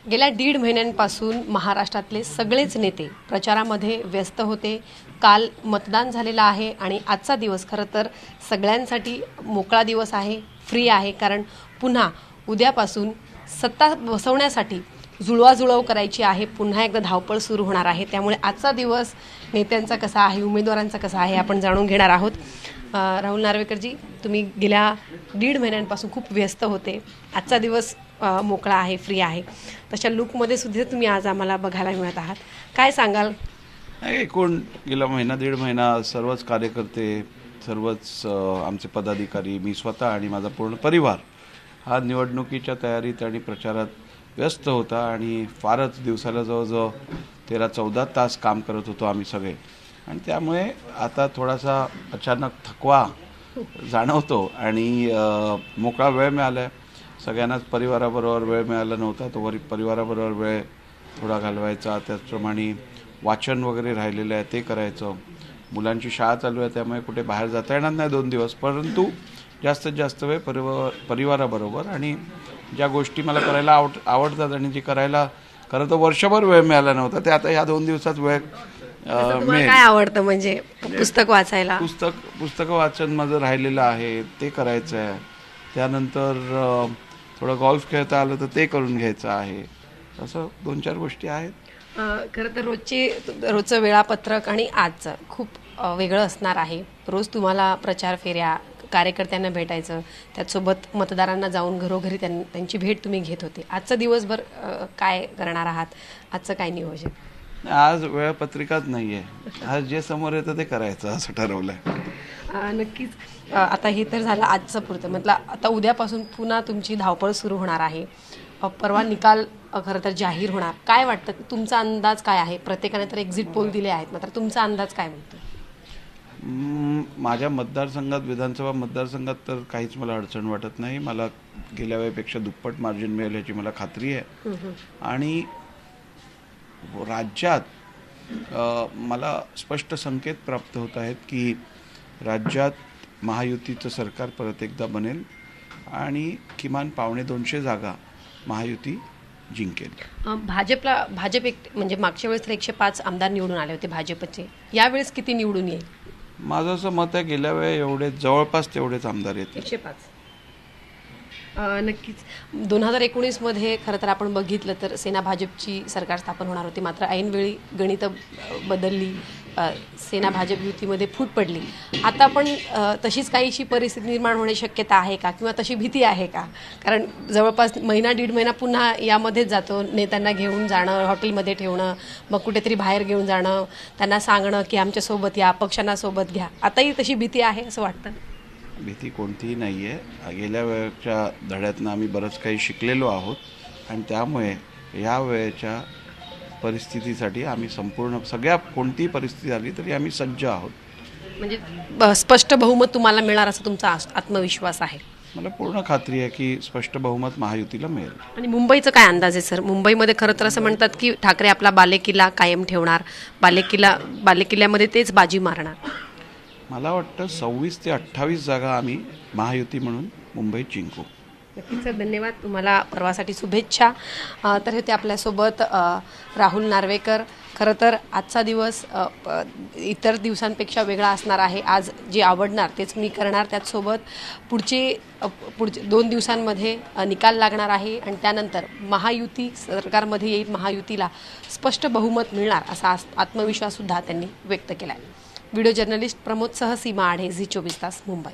गेल्या 1.5 महिन्यांपासून महाराष्ट्रातले सगळेच नेते प्रचारामध्ये व्यस्त होते। काल मतदान झालेलं आहे आणि आजचा दिवस खरं तर सगळ्यांसाठी मोकळा दिवस आहे, फ्री आहे, कारण पुन्हा उद्यापासून सत्ता बसवण्यासाठी जुळवाजुळव करायची आहे, पुन्हा एकदा धावपळ सुरू होणार आहे। त्यामुळे आजचा दिवस नेत्यांचा कसा आहे, उमेदवारांचा कसा आहे आपण जाणून घेणार आहोत। राहुल नार्वेकरजी, तुम्ही गेल्या 1.5 महिन्यांपासून खूप व्यस्त होते, आजचा दिवस मोकळा आहे, फ्री आहे, तशा लुकमध्ये सुद्धा तुम्ही आज आम्हाला बघायला मिळत आहात, काय सांगाल? एकूण गेला महिना 1.5 महिना सर्वच कार्यकर्ते, सर्वच आमचे पदाधिकारी, मी स्वतः आणि माझा पूर्ण परिवार हा निवडणुकीच्या तयारीत आणि प्रचारात व्यस्त होता आणि फारच दिवसाला जवळजवळ 13-14 तास काम करत होतो आम्ही सगळे। आणि त्यामुळे आता थोडासा अचानक थकवा जाणवतो आणि मोकळा वेळ मिळाला आहे। सगळ्यांनाच परिवाराबरोबर वेळ मिळाला नव्हता, तो परिवाराबरोबर वेळ थोडा घालवायचा, त्याचप्रमाणे वाचन वगैरे राहिलेलं आहे ते करायचं, मुलांची शाळा चालू आहे त्यामुळे कुठे बाहेर जाता येणार नाही 2 दिवस, परंतु जास्तीत जास्त वेळ परिवाराबरोबर आणि ज्या गोष्टी मला करायला आवडतात आणि जी करायला खरं तर वर्षभर वेळ मिळाला नव्हता ते आता ह्या 2 दिवसात वेळ मिळेल। काय आवडतं म्हणजे पुस्तक वाचायला? पुस्तकं वाचन माझं राहिलेलं आहे ते करायचं आहे, त्यानंतर थोडं गोल्फ खेळता आलं तर ते करून घ्यायचं आहे, असं 2-4 गोष्टी आहेत। खरं तर रोजचं वेळापत्रक आणि आजचं खूप वेगळं असणार आहे। रोज तुम्हाला प्रचार फेऱ्या, कार्यकर्त्यांना भेटायचं, त्याचसोबत मतदारांना जाऊन घरोघरी त्यांची भेट तुम्ही घेत होते। आजचं दिवसभर काय करणार आहात? आजचं काय नियोजन? आज वेळापत्रिकाच नाही आहे, आज जे समोर येतं ते करायचं असं ठरवलं आहे। नक्कीच। आता हे तर झालं आजचं पुरतं, म्हटलं आता उद्यापासून पुन्हा तुमची धावपळ सुरू होणार आहे, परवा निकाल खरं तर जाहीर होणार। काय वाटतं, तुमचा अंदाज काय आहे? प्रत्येकाने तर एक्झिट पोल दिले आहेत, मात्र तुमचा अंदाज काय म्हणतो? माझ्या मतदारसंघात, विधानसभा मतदारसंघात तर काहीच मला अडचण वाटत नाही, मला गेल्या वेळेपेक्षा दुप्पट मार्जिन मिळेल याची मला खात्री आहे। आणि राज्यात मला स्पष्ट संकेत प्राप्त होत आहेत की राज्यात महायुतीचं सरकार परत एकदा बनेल आणि किमान 250 जागा महायुती जिंकेल। भाजप म्हणजे मागच्या वेळेस तर 105 आमदार निवडून आले होते भाजपचे, यावेळेस किती निवडून येईल? माझं असं मत आहे गेल्या वेळेस एवढे जवळपास तेवढेच आमदार येतील, 105। नक्कीच। 2019 मध्ये खरं तर आपण बघितलं तर सेना भाजपची सरकार स्थापन होणार होती, मात्र ऐनवेळी गणितं बदलली, सेना भाजप युतीमध्ये फूट पडली। आता पण तशीच काहीशी परिस्थिती निर्माण होण्याची शक्यता आहे का, किंवा तशी भीती आहे का? कारण जवळपास महिना 1.5 महिना पुन्हा यामध्येच जातो, नेत्यांना घेऊन जाणं, हॉटेलमध्ये ठेवणं, मग कुठेतरी बाहेर घेऊन जाणं, त्यांना सांगणं की आमच्यासोबत या, पक्षांना सोबत घ्या। आताही तशी भीती आहे असं वाटतं? भीती कोणतीही नाही आहे, गेल्या वेळच्या धड्यातनं आम्ही बरंच काही शिकलेलो आहोत आणि त्यामुळे या वेळेच्या परिस्थितीसाठी आम्ही सगळ्या कोणतीही परिस्थिती आली तरी आम्ही सज्ज आहोत। म्हणजे स्पष्ट बहुमत तुम्हाला मिळणार असं तुमचा आत्मविश्वास आहे? मला पूर्ण खात्री आहे की स्पष्ट बहुमत महायुतीला मिळेल। आणि मुंबईचं काय अंदाज आहे सर? मुंबईमध्ये खरं तर असं म्हणतात की ठाकरे आपला बालेकिल्ला कायम ठेवणार, बालेकिल्ल्यामध्ये तेच बाजी मारणार। मला वाटतं 26 ते 28 जागा आम्ही महायुती म्हणून मुंबईत जिंकू। नक्कीच सर, धन्यवाद, तुम्हाला परवासाठी शुभेच्छा। तर होते आपल्यासोबत राहुल नार्वेकर। खरं तर आजचा दिवस इतर दिवसांपेक्षा वेगळा असणार आहे, आज जे आवडणार तेच मी करणार, त्याचसोबत पुढचे 2 दिवसांमध्ये निकाल लागणार आहे आणि त्यानंतर महायुती सरकारमध्ये येईल, महायुतीला स्पष्ट बहुमत मिळणार असा आत्मविश्वाससुद्धा त्यांनी व्यक्त केला आहे। व्हिडिओ जर्नलिस्ट प्रमोद सह सीमा आढे, झी 24 तास, मुंबई।